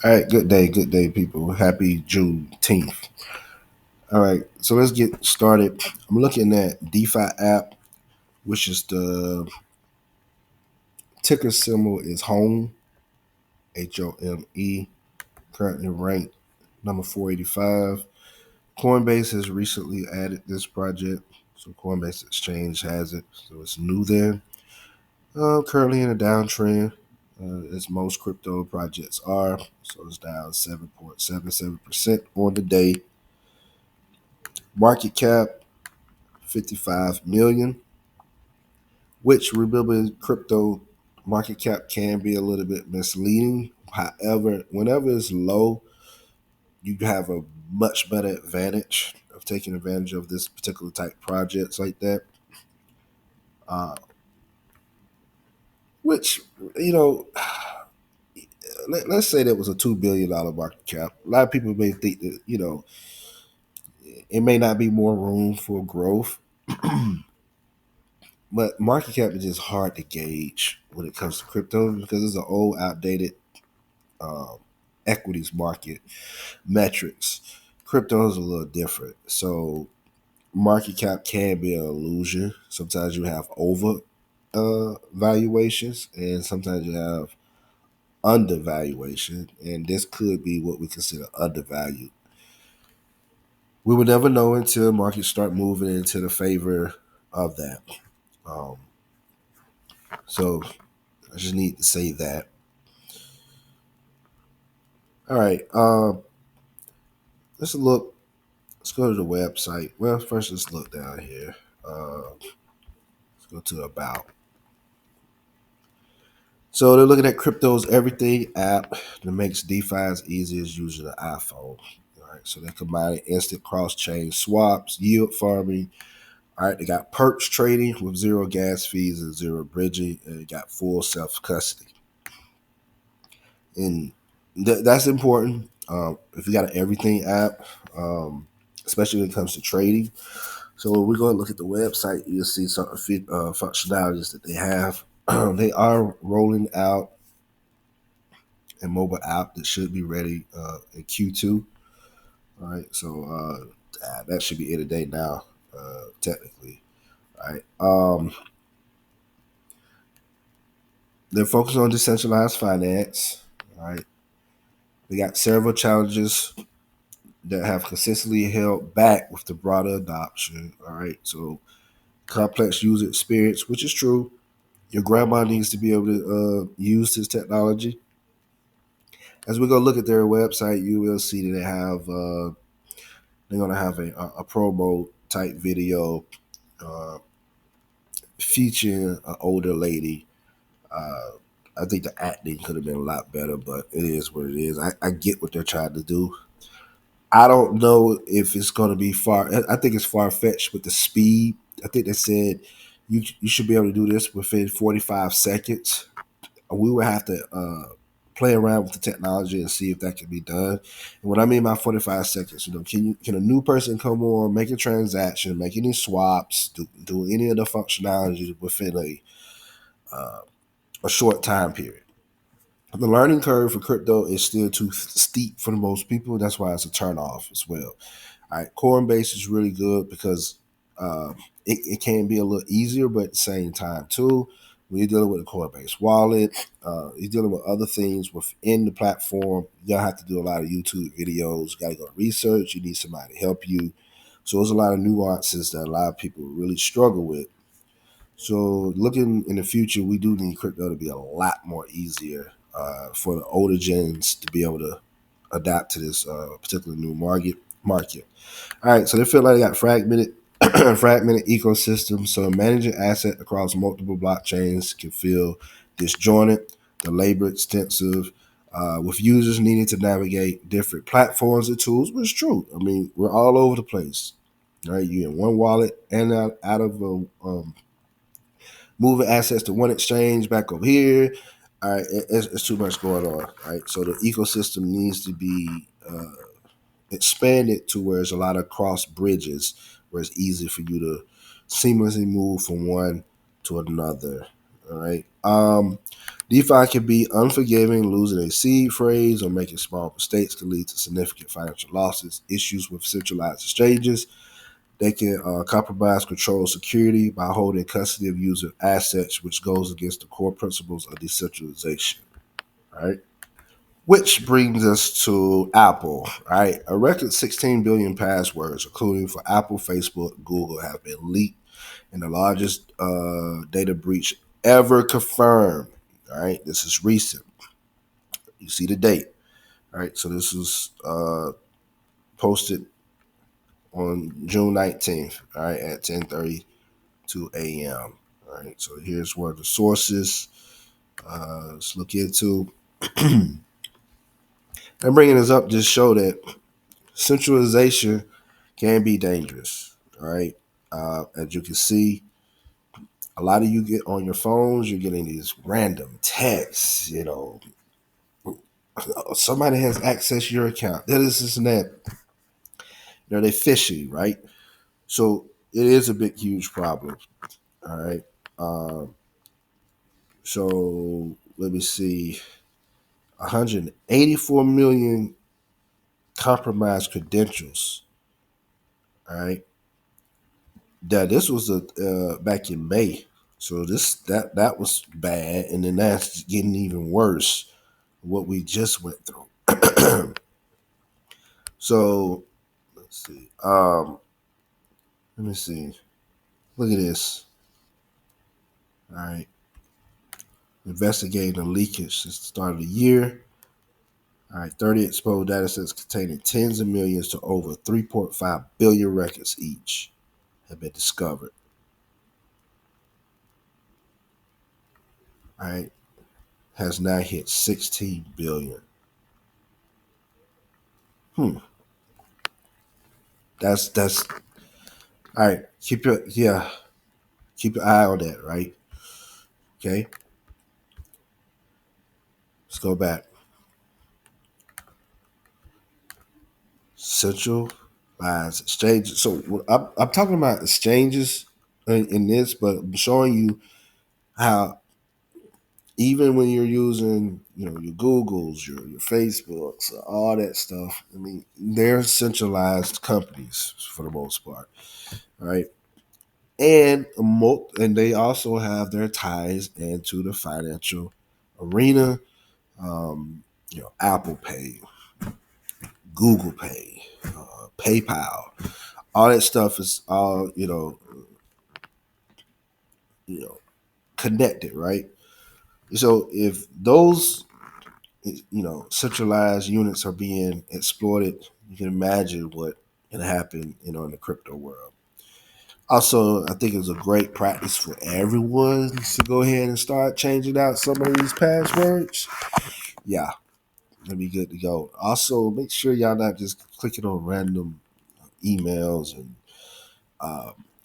All right, good day, people. Happy Juneteenth. All right, so let's get started. I'm looking at Defi app, which is the ticker symbol is Home, HOME. Currently ranked number 485. Coinbase has recently added this project, so Coinbase Exchange has it, so it's new there. Currently in a downtrend, as most crypto projects are, so it's down 7.77% on the day. Market cap 55 million, which remember crypto market cap can be a little bit misleading. However, whenever it's low, you have a much better advantage of taking advantage of this particular type projects like that. Uh, which, you know, let's say that was a $2 billion market cap. A lot of people may think that, it may not be more room for growth. But market cap is just hard to gauge when it comes to crypto because it's an old, outdated um, equities market metrics. Crypto is a little different. So market cap can be an illusion. Sometimes you have over valuations and sometimes you have undervaluation. And this could be what we consider undervalued. We would never know until markets start moving into the favor of that. Um, so I just need to say that. All right. Let's look. Let's go to the website. Well, first let's look down here. Let's go to about. So they're looking at crypto's everything app that makes DeFi as easy as using an iPhone. All right. So they combine instant cross-chain swaps, yield farming. All right. They got Perps trading with zero gas fees and zero bridging, and they got full self-custody. And that's important. If you got an everything app, especially when it comes to trading. So when we go and look at the website, you'll see some functionalities that they have. They are rolling out a mobile app that should be ready in Q2. All right, so that should be in a day now, technically. All right, they're focused on decentralized finance. All right, they got several challenges that have consistently held back with the broader adoption. All right, so complex user experience, which is true. Your grandma needs to be able to use this technology. As we go look at their website, you will see that they're gonna have a promo type video uh, featuring an older lady. Uh, I think the acting could have been a lot better, but it is what it is. I get what they're trying to do. I don't know if it's going to be far. I think it's far fetched with the speed. I think they said you should be able to do this within 45 seconds. We would have to play around with the technology and see if that can be done. And what I mean by 45 seconds, can a new person come on, make a transaction, make any swaps, do any of the functionalities within uh, a short time period? The learning curve for crypto is still too steep for the most people. That's why it's a turn off as well. All right, Coinbase is really good because it can be a little easier, but at the same time too, when you're dealing with a Coinbase wallet, you're dealing with other things within the platform. You gotta have to do a lot of YouTube videos. You gotta go research. You need somebody to help you. So there's a lot of nuances that a lot of people really struggle with. So looking in the future, we do need crypto to be a lot more easier for the older gens to be able to adapt to this particular new market. All right, so they feel like they got fragmented fragmented ecosystem. So managing asset across multiple blockchains can feel disjointed, the labor extensive, with users needing to navigate different platforms and tools, which is true. I mean, we're all over the place. Right, you in one wallet and out of a moving assets to one exchange back over here. All right, it's too much going on. Right, so the ecosystem needs to be expanded to where there's a lot of cross bridges, where it's easy for you to seamlessly move from one to another. All right. DeFi can be unforgiving. Losing a seed phrase or making small mistakes can lead to significant financial losses. Issues with centralized exchanges. They can compromise control security by holding custody of user assets, which goes against the core principles of decentralization. Right. Which brings us to Apple, right? A record 16 billion passwords, including for Apple, Facebook, Google, have been leaked in the largest data breach ever confirmed. All right, this is recent. You see the date, right? So this was posted on June 19th, all right, at 10:32 a.m. All right, so here's where the sources. Let's look into. And bringing this up just show that centralization can be dangerous. All right, as you can see, a lot of you get on your phones, you're getting these random texts. Somebody has access to your account. That is this and that. They're fishy, right? So it is a big, huge problem. All right. So let me see. 184 million compromised credentials. All right. That this was back in May. So that was bad, and then that's getting even worse. What we just went through. So let's see. Let me see. Look at this. All right. Investigating the leakage since the start of the year. All right. 30 exposed data sets containing tens of millions to over 3.5 billion records each have been discovered. All right. Has now hit 16 billion. That's all right. Keep your eye on that, right? Okay. Let's go back. Centralized exchanges. So I'm talking about exchanges in this, but I'm showing you how even when you're using, your Googles, your Facebooks, all that stuff. I mean, they're centralized companies for the most part, right? And they also have their ties into the financial arena. Apple Pay, Google Pay, PayPal, all that stuff is all connected, right? So if those centralized units are being exploited, you can imagine what can happen in the crypto world. Also, I think it's a great practice for everyone to go ahead and start changing out some of these passwords. Yeah, that'd be good to go. Also, make sure y'all not just clicking on random emails and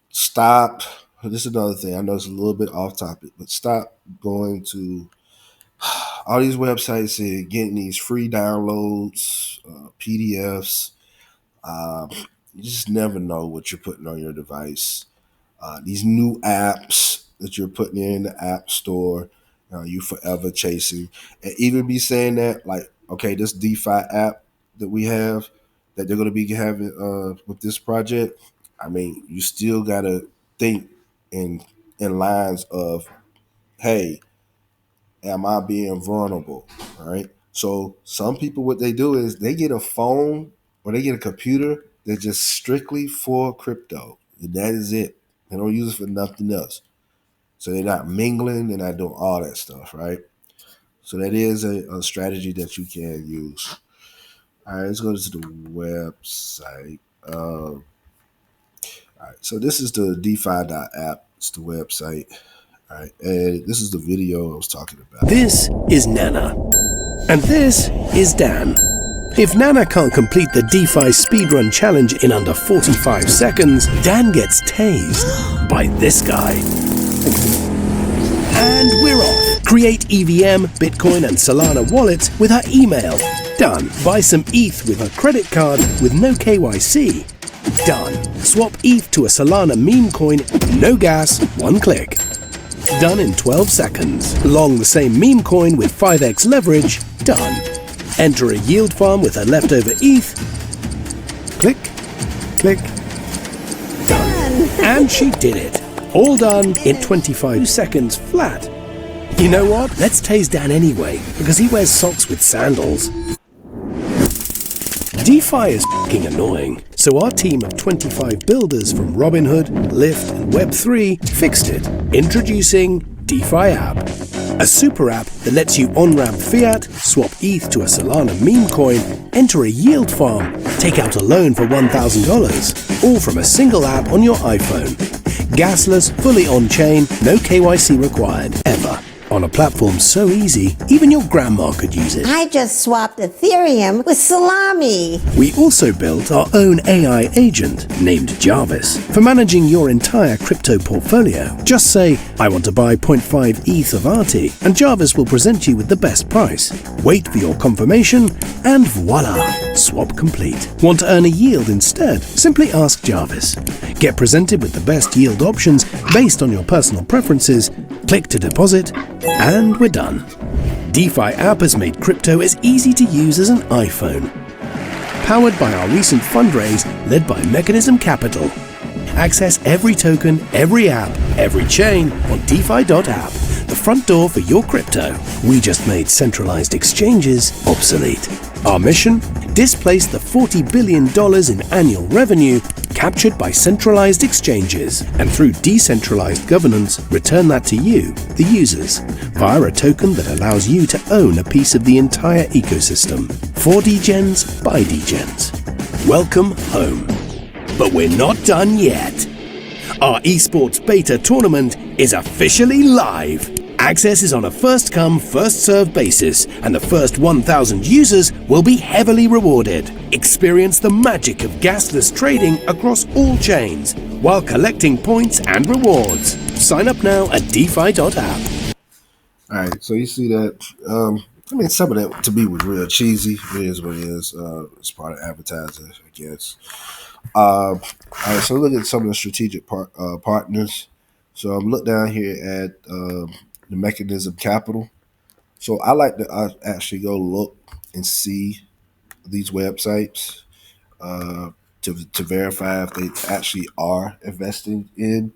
stop. This is another thing. I know it's a little bit off topic, but stop going to all these websites and getting these free downloads, PDFs. You just never know what you're putting on your device. These new apps that you're putting in the app store, you forever chasing. And even be saying that, like, okay, this DeFi app that we have, that they're going to be having with this project, I mean, you still got to think in lines of, hey, am I being vulnerable? All right. So some people, what they do is they get a phone or they get a computer that's just strictly for crypto. And that is it. They don't use it for nothing else. So they're not mingling, they're not doing all that stuff, right? So that is a strategy that you can use. All right, let's go to the website. All right, so this is the DeFi.app. It's the website. All right, and this is the video I was talking about. This is Nana, and this is Dan. If Nana can't complete the DeFi speedrun challenge in under 45 seconds, Dan gets tased by this guy. And we're off. Create EVM, Bitcoin, and Solana wallets with her email. Done. Buy some ETH with her credit card with no KYC. Done. Swap ETH to a Solana meme coin, no gas, one click. Done in 12 seconds. Long the same meme coin with 5x leverage. Done. Enter a yield farm with a leftover ETH. Click, click, done. And she did it. All done in 25 seconds flat. You know what? Let's tase Dan anyway, because he wears socks with sandals. DeFi is f***ing annoying, so our team of 25 builders from Robinhood, Lyft, and Web3 fixed it. Introducing DeFi app, a super app that lets you on-ramp fiat, swap ETH to a Solana meme coin, enter a yield farm, take out a loan for $1,000, all from a single app on your iPhone. Gasless, fully on-chain, no KYC required, ever. On a platform so easy, even your grandma could use it. I just swapped Ethereum with salami. We also built our own AI agent named Jarvis for managing your entire crypto portfolio. Just say, I want to buy 0.5 ETH of RT, and Jarvis will present you with the best price. Wait for your confirmation, and voila, swap complete. Want to earn a yield instead? Simply ask Jarvis. Get presented with the best yield options based on your personal preferences, click to deposit, and we're done. DeFi app has made crypto as easy to use as an iPhone. Powered by our recent fundraise led by Mechanism Capital. Access every token, every app, every chain on defi.app, the front door for your crypto. We just made centralized exchanges obsolete. Our mission? Displace the $40 billion in annual revenue captured by centralized exchanges, and through decentralized governance, return that to you, the users, via a token that allows you to own a piece of the entire ecosystem. For degens, by degens. Welcome home. But we're not done yet. Our esports beta tournament is officially live. Access is on a first-come, first-served basis, and the first 1,000 users will be heavily rewarded. Experience the magic of gasless trading across all chains, while collecting points and rewards. Sign up now at defi.app. All right, so you see that. I mean, some of that to me was real cheesy. It is what it is. It's part of advertising, I guess. All right, so look at some of the strategic partners. So I'm look down here at the Mechanism Capital. So I like to actually go look and see these websites to verify if they actually are investing in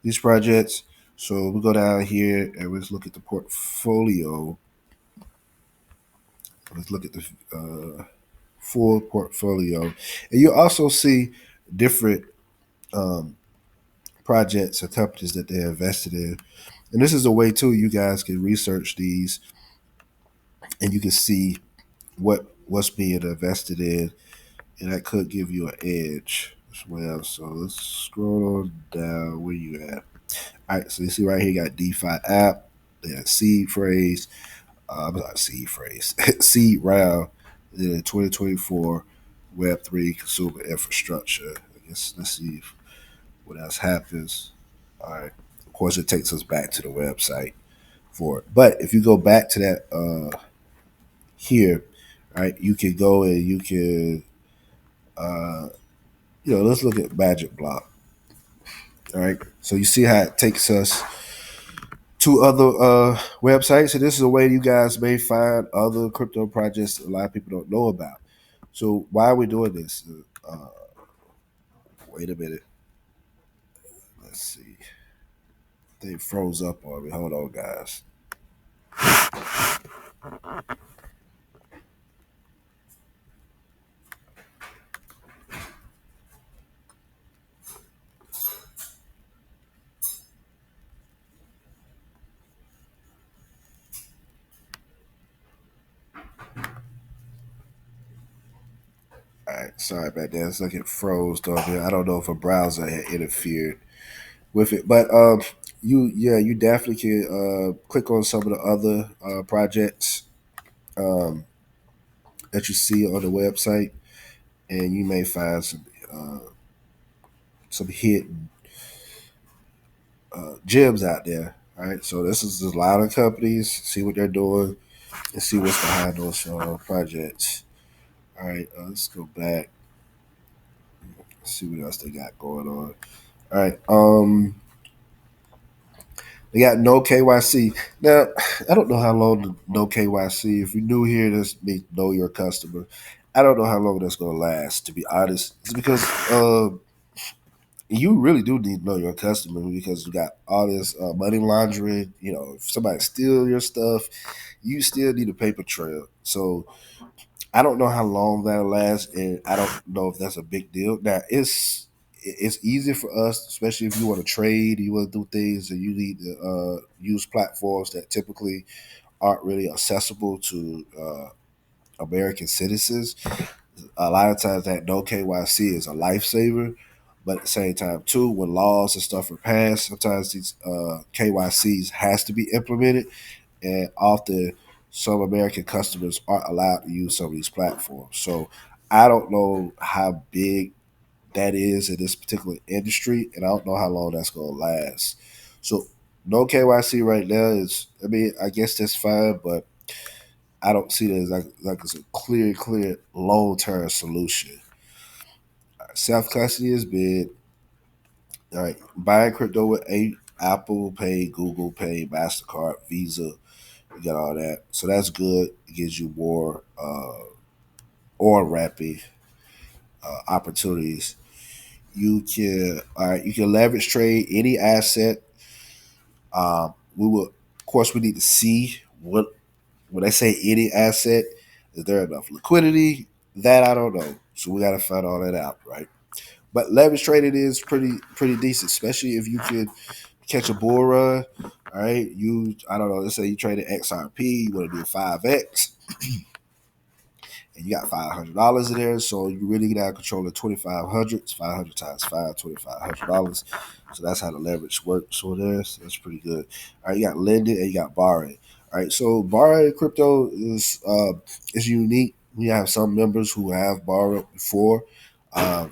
these projects. So we go down here and let's look at the portfolio. Let's look at the full portfolio, and you also see different projects or companies that they're invested in. And this is a way too you guys can research these, and you can see what's being invested in, and that could give you an edge as well. So let's scroll on down. Where you at? All right, so you see right here, you got DeFi app, they got seed phrase, not seed phrase, seed round, then 2024 Web3 consumer infrastructure. I guess let's see what else happens. All right, of course, it takes us back to the website for it. But if you go back to that here, right, you can go and you can, let's look at Magic Block. All right, so you see how it takes us to other websites, and this is a way you guys may find other crypto projects a lot of people don't know about. So why are we doing this? Wait a minute. Let's see. They froze up on me. Hold on, guys. All right, sorry about that. It's like it froze on me. I don't know if a browser had interfered with it, but you definitely can click on some of the other projects that you see on the website, and you may find some hidden gems out there. All right, so this is a lot of companies. See what they're doing and see what's behind those projects. All right, let's go back. See what else they got going on. All right, They got no KYC. Now, I don't know how long the no KYC. If you're new here, this means know your customer. I don't know how long that's going to last. To be honest, it's because you really do need to know your customer because you got all this money laundering. You know, if somebody steal your stuff, you still need a paper trail. So I don't know how long that'll last, and I don't know if that's a big deal. Now it's easy for us, especially if you want to trade, you want to do things, and you need to use platforms that typically aren't really accessible to American citizens. A lot of times that no KYC is a lifesaver, but at the same time too, when laws and stuff are passed, sometimes these KYCs has to be implemented, and often some American customers aren't allowed to use some of these platforms. So I don't know how big that is in this particular industry, and I don't know how long that's going to last. So no KYC right now is, I mean, I guess that's fine, but I don't see that as like it's a clear long term solution. Self custody is big. All right, buying crypto with Apple Pay, Google Pay, Mastercard, Visa, you got all that. So that's good. It gives you more or rapid opportunities. You can you can leverage trade any asset. We will, of course, we need to see what when they say any asset, is there enough liquidity? That I don't know. So we got to find all that out, right? But leverage trading is pretty decent, especially if you can catch a bull run. All right, I don't know. Let's say you traded XRP, you want to do 5x, and you got $500 in there. So you really got to control the 2,500. It's 500 times 5, $2,500. So that's how the leverage works. So that's pretty good. All right, you got lending and you got borrowing. All right, so borrowing crypto is unique. We have some members who have borrowed before.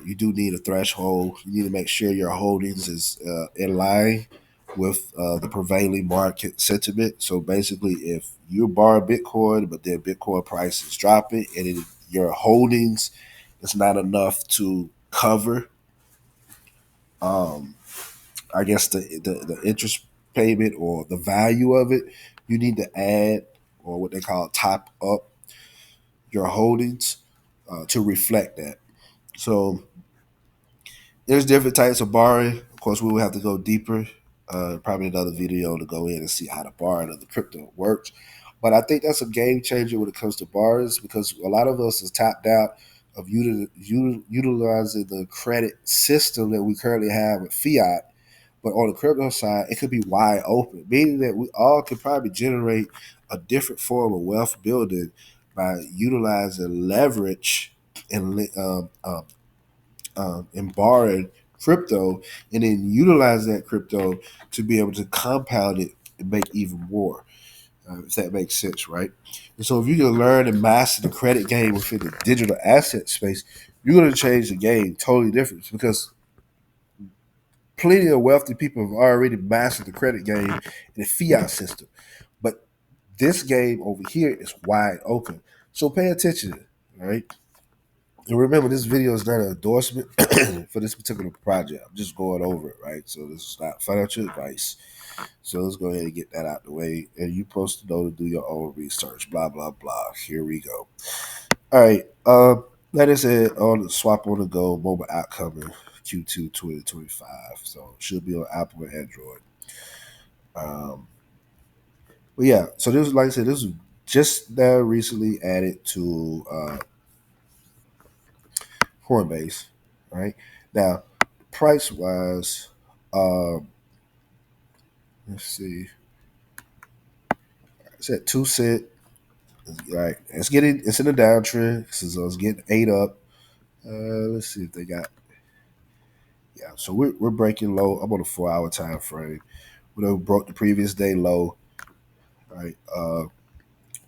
You do need a threshold. You need to make sure your holdings is in line with the prevailing market sentiment. So basically, if you borrow Bitcoin, but then Bitcoin price is dropping, and your holdings is not enough to cover, um, I guess the interest payment or the value of it, you need to add or what they call top up your holdings to reflect that. So there's different types of borrowing. Of course, we will have to go deeper. Probably another video to go in and see how the borrowing of the crypto works. But I think that's a game changer when it comes to borrowers because a lot of us is tapped out of utilizing the credit system that we currently have with fiat. But on the crypto side, it could be wide open, meaning that we all could probably generate a different form of wealth building by utilizing leverage and borrowing crypto and then utilize that crypto to be able to compound it and make even more. If that makes sense, right? And so if you can learn and master the credit game within the digital asset space, you're going to change the game totally different because plenty of wealthy people have already mastered the credit game in the fiat system. But this game over here is wide open. So pay attention, all right? And remember, this video is not an endorsement for this particular project. I'm just going over it, right? So this is not financial advice. So let's go ahead and get that out the way. And you're supposed to know to do your own research. Blah blah blah. Here we go. All right. That is it on the swap on the go mobile app coming Q2 2025. So it should be on Apple and Android. Um, but yeah. So this, like I said, this was just now recently added to Coinbase. Right now, price wise, um, let's see, it's at 2 cent. Right, it's in a downtrend. So it's getting ate up. Let's see if they got, yeah. So we're breaking low. I'm on a 4 hour time frame. We broke the previous day low. Right,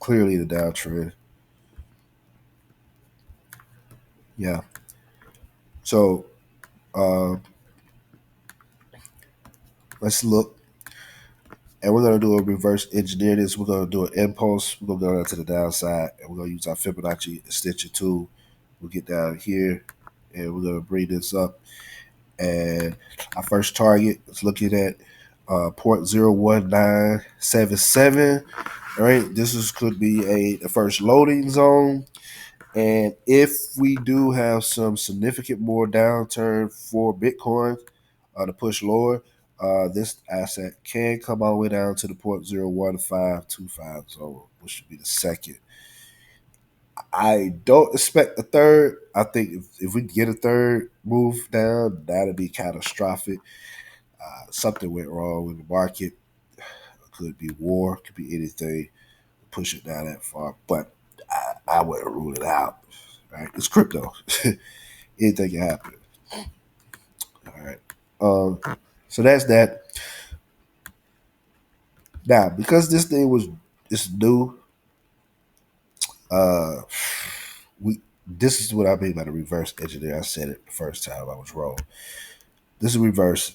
clearly the downtrend. Yeah. So uh, let's look. And we're going to do a reverse engineer this. We're going to do an impulse. We're going to go down to the downside. And we're going to use our Fibonacci extension tool. We'll get down here. And we're going to bring this up. And our first target is looking at port 01977. All right, could be the first loading zone. And if we do have some significant more downturn for Bitcoin to push lower, this asset can come all the way down to the port 01525 zone, which would be the second. I don't expect a third. I think if we get a third move down, that'd be catastrophic. Something went wrong with the market. Could be war, could be anything. Push it down that far, but I wouldn't rule it out. Right? It's crypto. Anything can happen. All right. So that's that. Now, because this thing it's new, uh, we this is what I mean by the reverse engineer. I said it the first time I was wrong. This is reverse.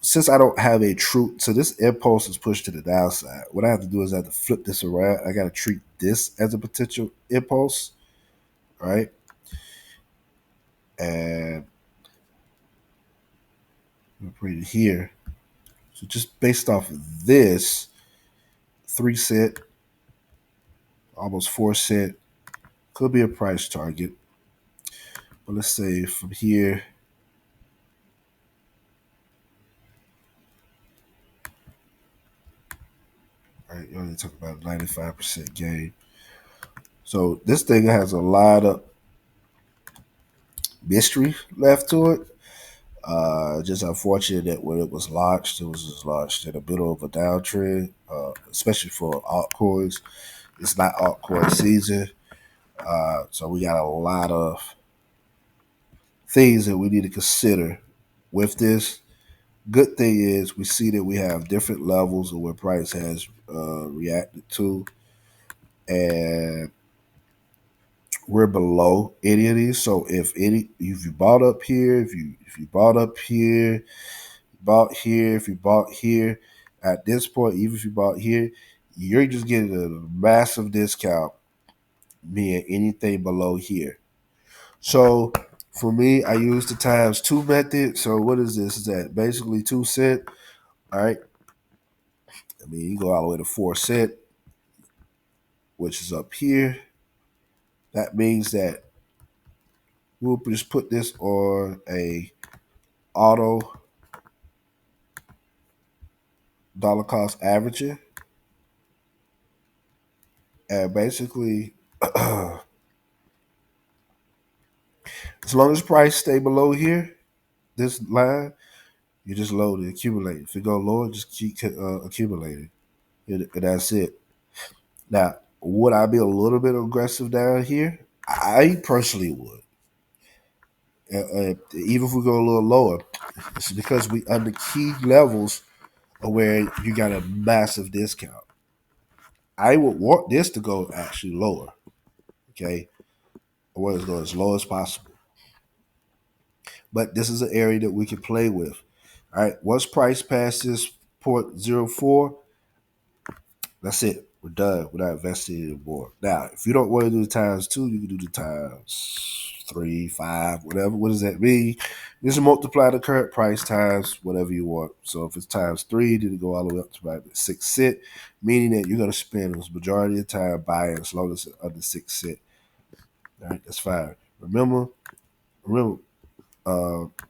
Since I don't have a true, so this impulse is pushed to the downside. What I have to do is I have to flip this around. I got to treat this as a potential impulse, right? And put it here. So just based off of this, 3 cent, almost 4 cent, could be a price target. But let's say from here, right, you only talk about 95% gain. So this thing has a lot of mystery left to it. Just unfortunate that when it was launched in the middle of a downtrend, especially for altcoins. It's not altcoin season. So we got a lot of things that we need to consider with this. Good thing is we see that we have different levels of what price has reacted to, and we're below any of these. So if you bought up here, if you bought up here, bought here, if you bought here, at this point, even if you bought here, you're just getting a massive discount, meaning anything below here. So for me, I use the times two method. So what is this? Is that basically 2 cent? All right. I mean, you go all the way to 4 cent, which is up here. That means that we'll just put this on a auto dollar cost averaging. And basically, as long as price stay below here, this line, you just load it, accumulate. If it go lower, just keep accumulating. And that's it. Now, would I be a little bit aggressive down here? I personally would. Even if we go a little lower, it's because we under key levels of where you got a massive discount. I would want this to go actually lower. Okay, I want it to go as low as possible. But this is an area that we can play with. All right, once price passes port 04, that's it. We're done. We're not investing anymore. Now, if you don't want to do the times two, you can do the times 3, 5, whatever. What does that mean? Just multiply the current price times whatever you want. So if it's times 3, then it go all the way up to about 6 cent, meaning that you're going to spend the majority of the time buying as long as it's under 6 cent. All right, that's fine. Remember,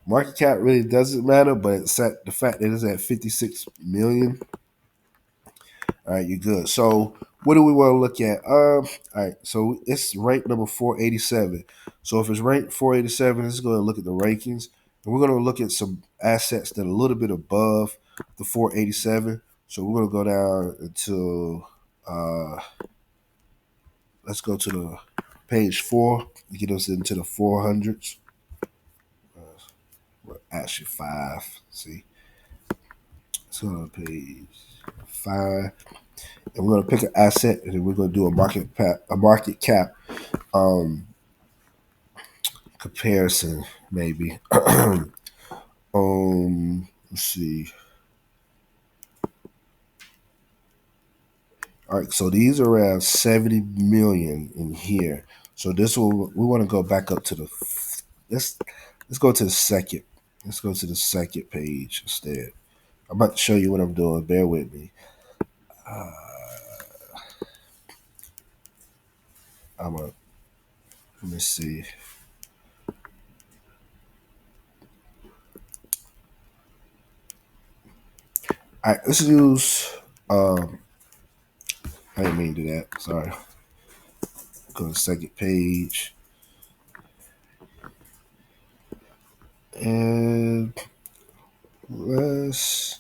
market cap really doesn't matter, but it's at the fact that it's at 56 million. All right, you're good. So what do we want to look at? All right, so it's ranked number 487. So if it's ranked 487, let's go and look at the rankings. And we're going to look at some assets that are a little bit above the 487. So we're going to go down until let's go to the page 4 to get us into the 400s. Well, actually 5. See, so on page 5. And we're going to pick an asset, and then we're going to do a market cap comparison, maybe. Let's see. All right, so these are around 70 million in here. So this will we want to go back up to the let's go to the second. Let's go to the second page instead. I'm about to show you what I'm doing. Bear with me. I'm a. Let me see. All right, let's use. I didn't mean to do that. Sorry. Go to the second page, and let's.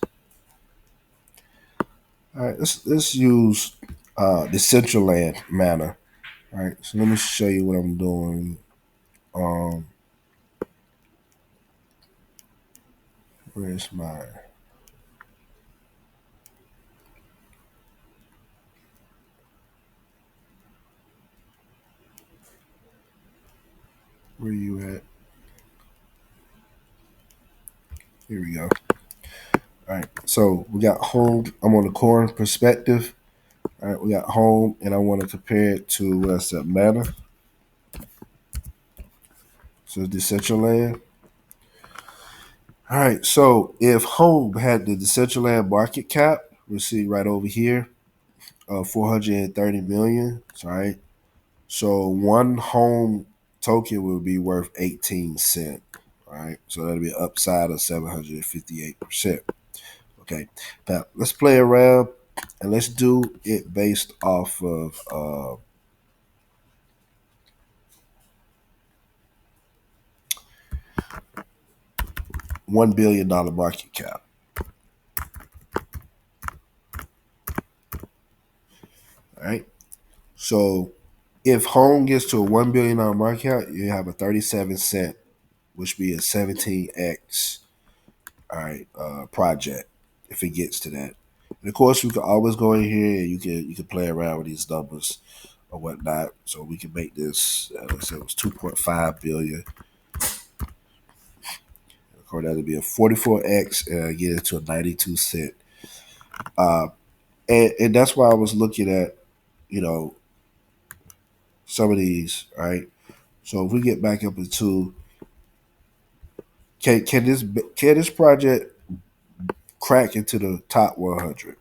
All right, let's use Decentraland manner. All right, so let me show you what I'm doing. Um, where's my? Where you at? Here we go. All right, so we got home. I'm on the core perspective. All right, we got home, and I want to compare it to what's that manner. So Decentraland. All right, so if home had the Decentraland market cap, we see right over here, 430 million. Right. So one home token will be worth 18 cents. Right. So that'll be an upside of 758%. Okay. Now let's play around and let's do it based off of $1 billion market cap. All right. So if home gets to a $1 billion market cap, you have a 37 cent, which be a 17x, all right, project if it gets to that. And of course, we can always go in here and you can play around with these numbers or whatnot. So we can make this. Let's say it was 2.5 billion. Of course, that'd be a 44x and get it to a 92 cent. And that's why I was looking at, you know, some of these, right? So if we get back up into can this project crack into the top 100?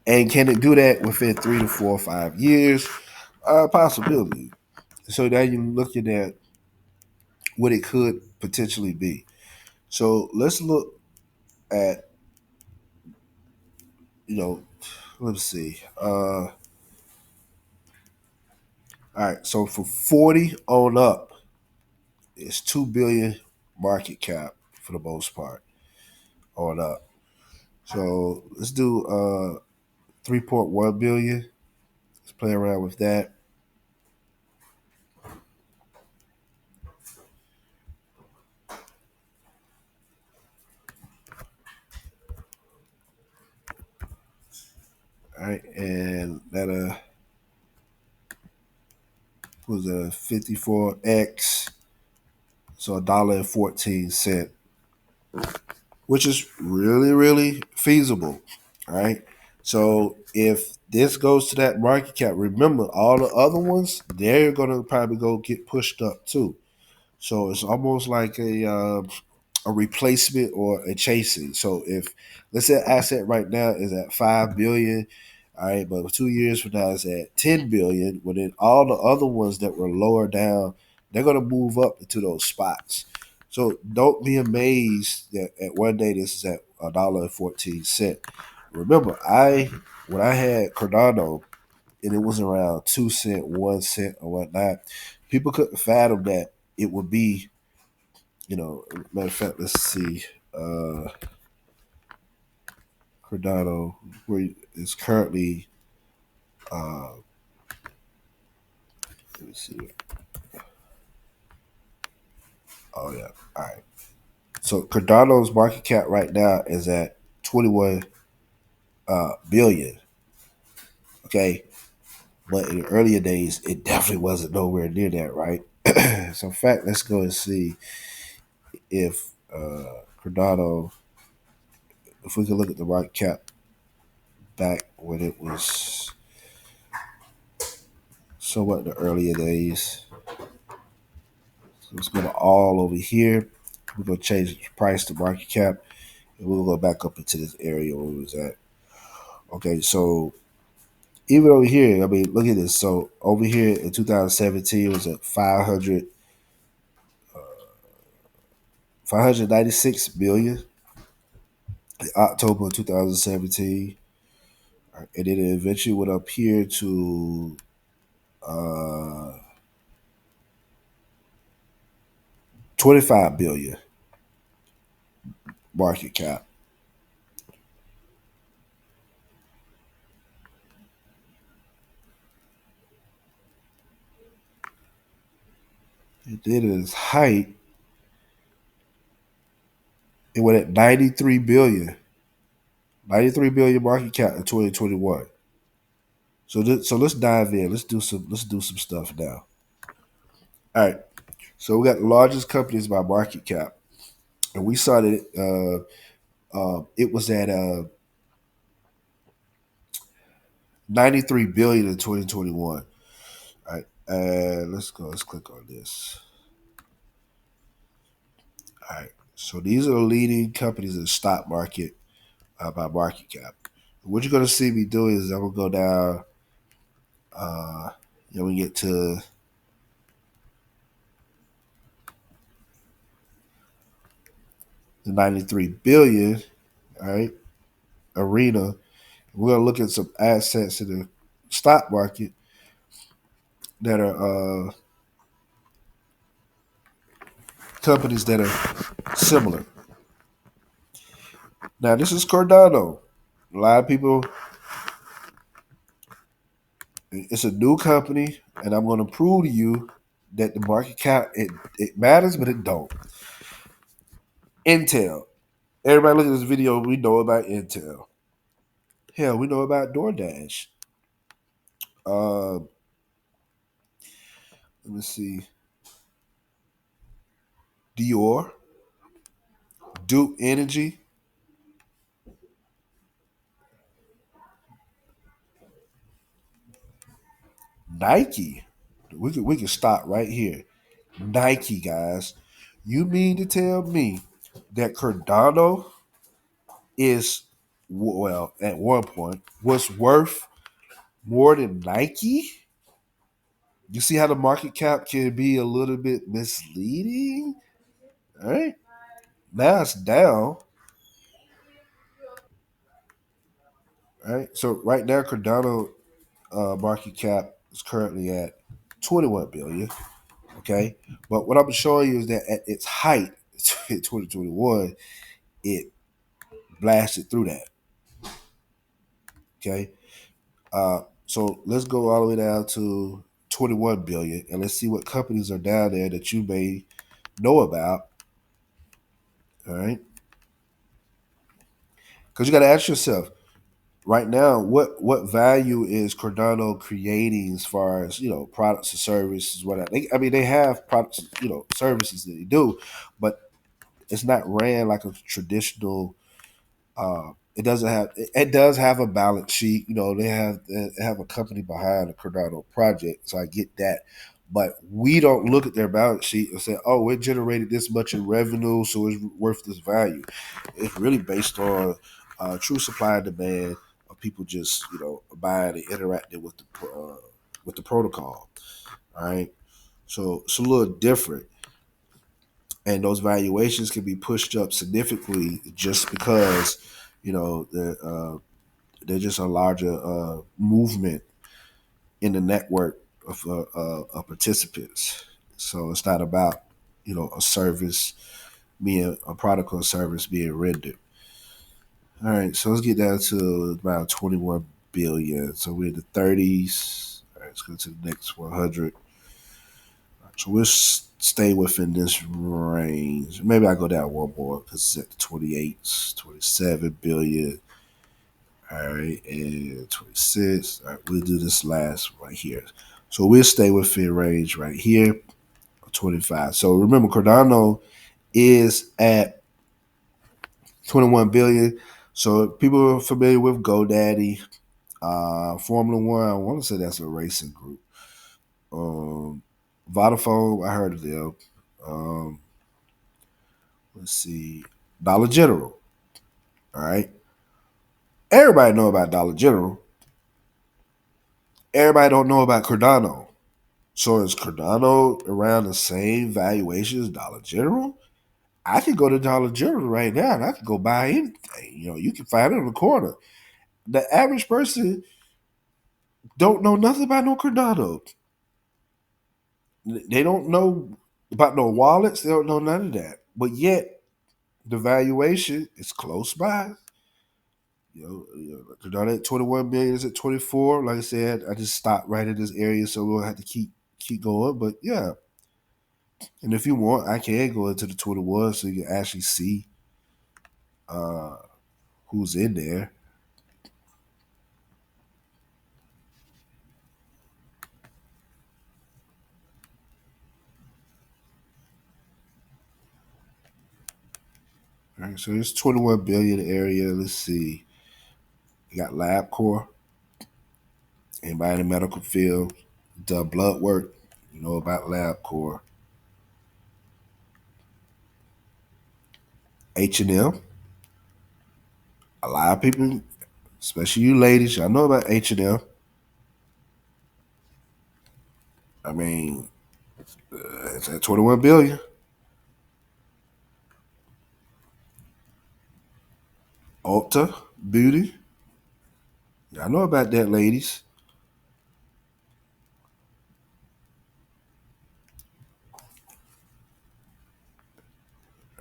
And can it do that within 3 to 4 or 5 years? Possibility. So now you're looking at what it could potentially be. So let's look at, you know, let's see. All right. So for 40 on up, it's 2 billion market cap for the most part on up. So let's do 3.1 billion. Let's play around with that. All right, and that was a 54x, so $1.14, which is really, really feasible. All right. So if this goes to that market cap, remember all the other ones, they're gonna probably go get pushed up too. So it's almost like a replacement or a chasing. So if let's say asset right now is at 5 billion, all right, but 2 years from now it's at 10 billion. Well, then all the other ones that were lower down, they're gonna move up into those spots. So don't be amazed that at one day this is at $1.14. Remember, when I had Cardano and it was around 2 cent, 1 cent, or whatnot, people couldn't fathom that it would be, matter of fact, let's see. Cardano, where is currently, let me see. Oh, yeah. All right. So Cardano's market cap right now is at 21 billion. Okay. But in the earlier days, it definitely wasn't nowhere near that, right? So, in fact, let's go and see if Cardano, if we can look at the market cap back when it was somewhat in the earlier days. So let's go to all over here. We're going to change the price to market cap. And we'll go back up into this area where we was at. Okay, so even over here, I mean, look at this. So over here in 2017, it was at 596 million in October of 2017. And then it eventually went up here to uh, 25 billion market cap. And then at its height, it went at 93 billion. 93 billion market cap in 2021. So let's dive in. Let's do some stuff now. All right. So we got the largest companies by market cap, and we saw that it was at 93 billion in 2021. All right. Let's go. Let's click on this. All right. So these are the leading companies in the stock market by market cap. What you're gonna see me do is I'm gonna go down. We get to the 93 billion. All right, arena. We're gonna look at some assets in the stock market that are companies that are similar. Now, this is Cardano. A lot of people, it's a new company, and I'm going to prove to you that the market cap, it matters, but it don't. Intel. Everybody look at this video, we know about Intel. Hell, we know about DoorDash. Let me see. Dior, Duke Energy, Nike. We can stop right here. Nike, guys. You mean to tell me that Cardano is, well, at one point was worth more than Nike? You see how the market cap can be a little bit misleading? All right. Now it's down. All right. So right now Cardano market cap is currently at 21 billion. Okay. But what I'm showing you is that at its height in 2021, it blasted through that. Okay. So let's go all the way down to 21 billion and let's see what companies are down there that you may know about. All right. Because you got to ask yourself right now, what value is Cardano creating as far as, products and services, whatever. They have products, services that they do, but it's not ran like a traditional. It doesn't have. It does have a balance sheet. They have a company behind the Cardano project, so I get that. But we don't look at their balance sheet and say, "Oh, it generated this much in revenue, so it's worth this value." It's really based on true supply and demand of people just buying and interacting with the protocol. All right, so it's a little different, and those valuations can be pushed up significantly just because you know they're, they're just a larger movement in the network of participants. So it's not about a service being a product or service being rendered. All right, so let's get down to about 21 billion. So we're in the 30s. All right, let's go to the next 100. So we'll stay within this range. Maybe I go down one more because it's at the 28, 27 billion. All right, and 26. All right, we'll do this last right here. So we'll stay within range right here, 25. So remember, Cardano is at 21 billion. So people are familiar with GoDaddy, Formula One. I want to say that's a racing group. Um, Vodafone, I heard of them. Um, let's see, Dollar General. All right. Everybody know about Dollar General. Everybody don't know about Cardano. So is Cardano around the same valuation as Dollar General? I can go to Dollar General right now and I can go buy anything. You can find it on the corner. The average person don't know nothing about no Cardano. They don't know about no wallets. They don't know none of that. But yet the valuation is close by. Cardano at 21 million is at 24. Like I said, I just stopped right in this area, so we'll have to keep going. But yeah, and if you want, I can go into the 21 so you can actually see uh, who's in there. All right, so it's 21 billion area. Let's see. You got LabCorp. Anybody in the medical field done blood work, you know about LabCorp. H&M. A lot of people, especially you ladies, y'all know about H&M. I mean, it's at 21 billion. Ulta Beauty. Y'all know about that, ladies.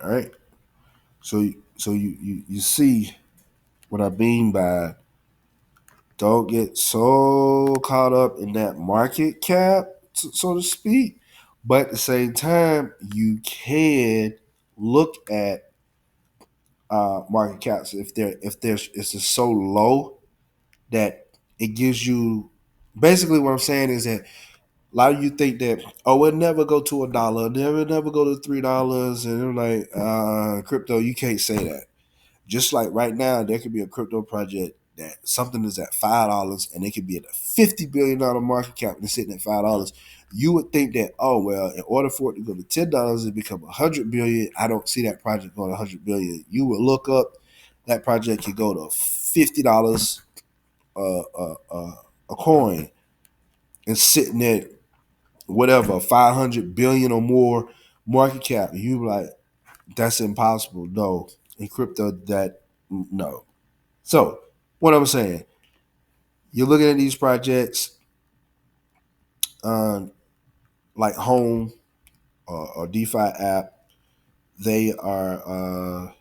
All right. So you see what I mean by don't get so caught up in that market cap, so to speak. But at the same time, you can look at market caps if it's just so low that it gives you. Basically, what I'm saying is that a lot of you think that it'll never go to $1, never go to $3, and they're like, crypto, you can't say that. Just like right now, there could be a crypto project that something is at $5 and it could be at a $50 billion market cap and it's sitting at $5. You would think that, oh well, in order for it to go to $10 and become 100 billion, I don't see that project going to 100 billion. You would look up that project could go to $50 a coin and sitting at whatever 500 billion or more market cap. And you be like, that's impossible. No, in crypto, that no. So, what I'm saying, you're looking at these projects uh, like Home or DeFi app, they are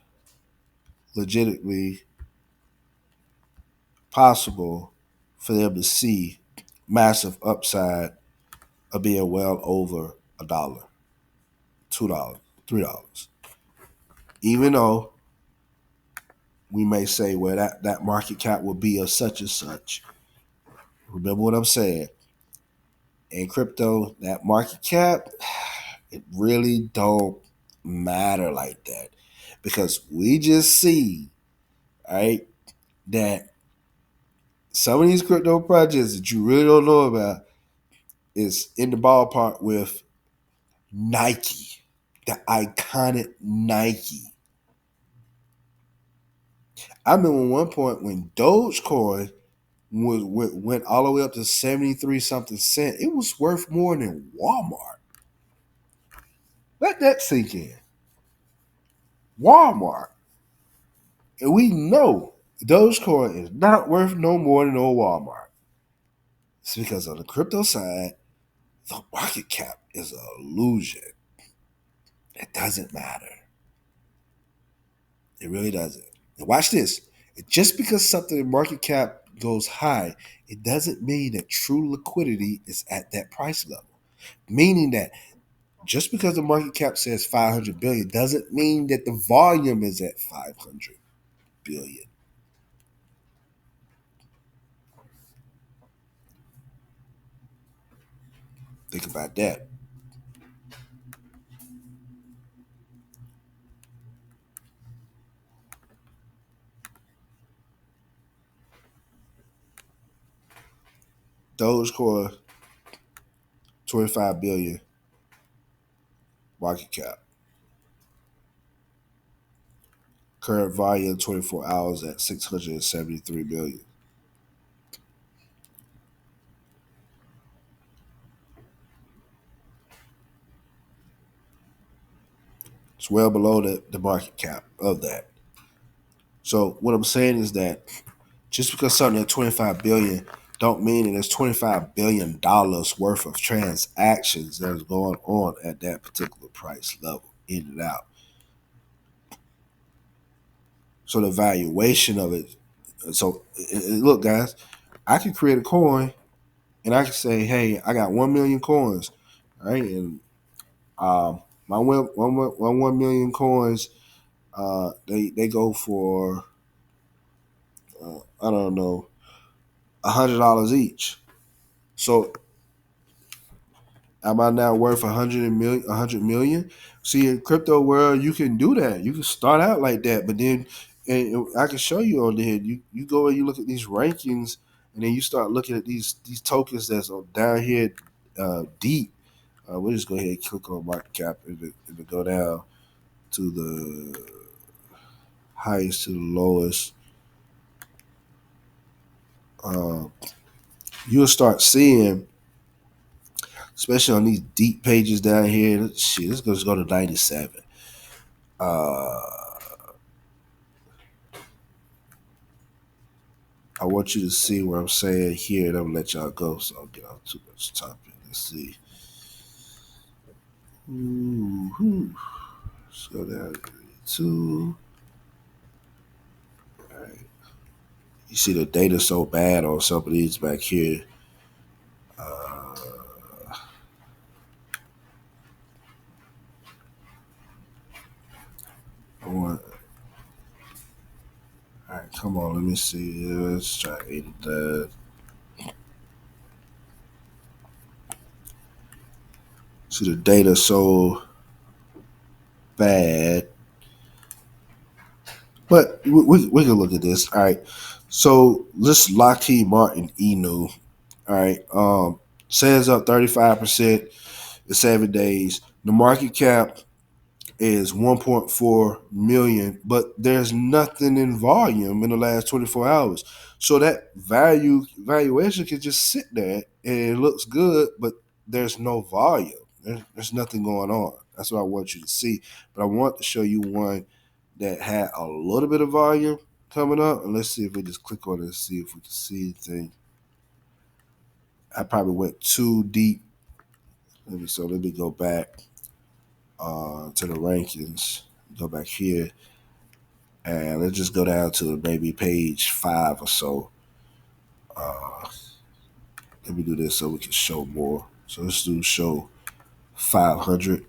legitimately possible for them to see massive upside of being well over $1, $2, $3. Even though we may say, well, that market cap will be of such and such. Remember what I'm saying. In crypto, that market cap, it really don't matter like that. Because we just see, right, that some of these crypto projects that you really don't know about is in the ballpark with Nike, the iconic Nike. I remember one point when Dogecoin went all the way up to 73 something cent. It was worth more than Walmart. Let that sink in. Walmart. And we know Dogecoin is not worth no more than old Walmart. It's because on the crypto side, the market cap is an illusion. It doesn't matter. It really doesn't. And watch this. Just because something in market cap goes high, it doesn't mean that true liquidity is at that price level. Meaning that just because the market cap says 500 billion doesn't mean that the volume is at 500 billion. Think about that. Dogecoin, 25 billion market cap. Current volume 24 hours at 673 million. It's well below the market cap of that. So what I'm saying is that just because something at 25 billion don't mean that there's 25 billion dollars worth of transactions that is going on at that particular price level in and out. So the valuation of it. So look, guys, I can create a coin and I can say, hey, I got 1 million coins, right? And my 1 million coins, they go for I don't know $100 each. So am I now worth 100 million? 100 million? See, in crypto world, you can do that. You can start out like that, but then, and I can show you on there. You go and you look at these rankings, and then you start looking at these tokens that's down here deep. We'll just go ahead and click on market cap and go down to the highest to the lowest. Uh, you'll start seeing, especially on these deep pages down here. Shit, let's go to 97. Uh, I want you to see what I'm saying here, and I'm gonna let y'all go, so I don't get on too much topic. Let's see. Ooh, let's go down to. All right. You see the data so bad on some of these back here. Uh, I want. All right, come on. Let me see. Let's try 80 that. See the data so bad. But we can look at this. All right. So this Lockheed Martin Enu. All right. Sales up 35% in 7 days. The market cap is 1.4 million, but there's nothing in volume in the last 24 hours. So that valuation can just sit there and it looks good, but there's no volume. There's nothing going on. That's what I want you to see. But I want to show you one that had a little bit of volume coming up. And let's see if we just click on it and see if we can see anything. I probably went too deep. Let me go back to the rankings. Go back here. And let's just go down to maybe page 5 or so. Let me do this so we can show more. So let's do show 500.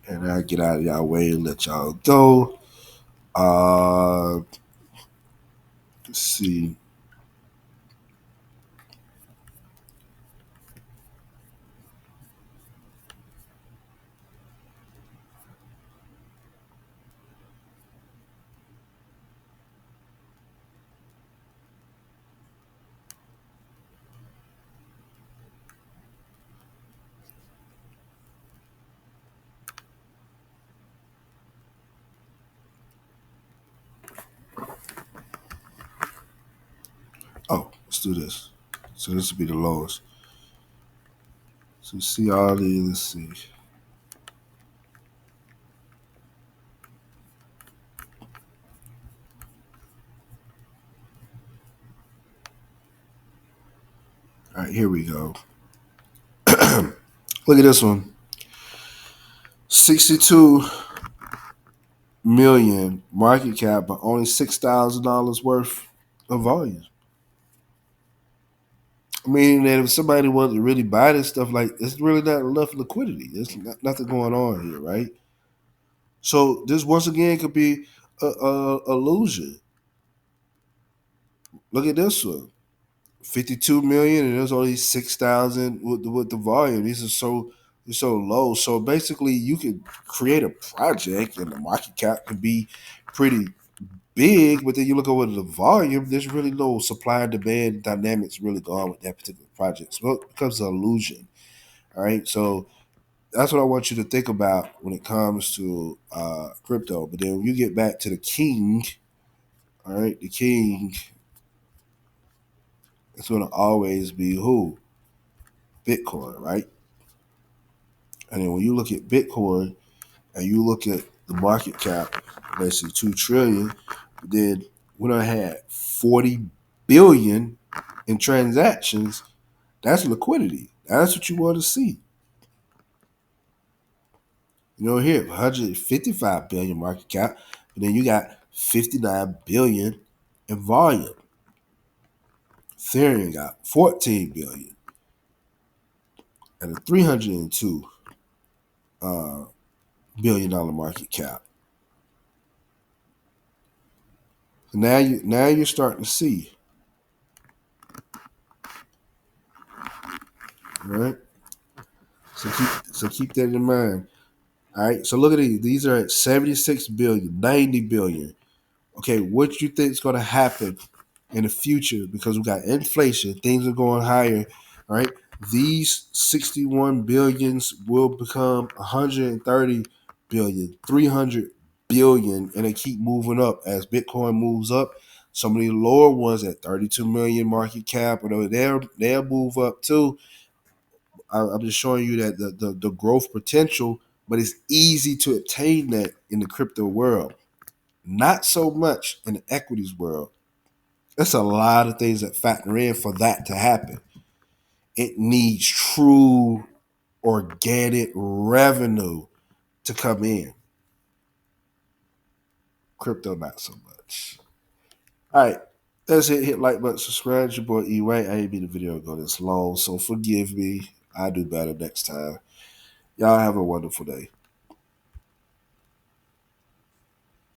And I'll get out of y'all way and let y'all go. Let's see. Oh, let's do this. So this will be the lowest. So see all these. Let's see. All right, here we go. Look at this one. 62 million market cap, but only $6,000 worth of volume. Meaning that if somebody wanted to really buy this stuff, like it's really not enough liquidity. There's nothing going on here, right? So this once again could be a illusion. Look at this one. 52 million and there's only 6,000 with the volume. These are so low. So basically you can create a project and the market cap can be pretty big, but then you look over the volume, there's really no supply and demand dynamics really going on with that particular project. So it becomes an illusion. All right. So that's what I want you to think about when it comes to crypto. But then when you get back to the king, all right, the king is going to always be who? Bitcoin, right? And then when you look at Bitcoin and you look at the market cap, basically 2 trillion, then we done had 40 billion in transactions. That's liquidity. That's what you want to see. You know, here 155 billion market cap, but then you got 59 billion in volume. Ethereum got 14 billion and a 302 billion-dollar market cap. So now you're starting to see, all right? So keep that in mind. All right. So look at these. These are at 76 billion, 90 billion. Okay, what do you think is going to happen in the future? Because we got inflation, things are going higher. All right. These 61 billions will become 130 billion, 300 billion, and they keep moving up as Bitcoin moves up. Some of the lower ones at 32 million market cap, they'll move up too. I'm just showing you that the growth potential, but it's easy to obtain that in the crypto world. Not so much in the equities world. There's a lot of things that factor in for that to happen. It needs true organic revenue to come in. Crypto, not so much. All right. That's it. Hit like button, subscribe. It's your boy E-Way. I ain't made the video go this long, so forgive me. I'll do better next time. Y'all have a wonderful day.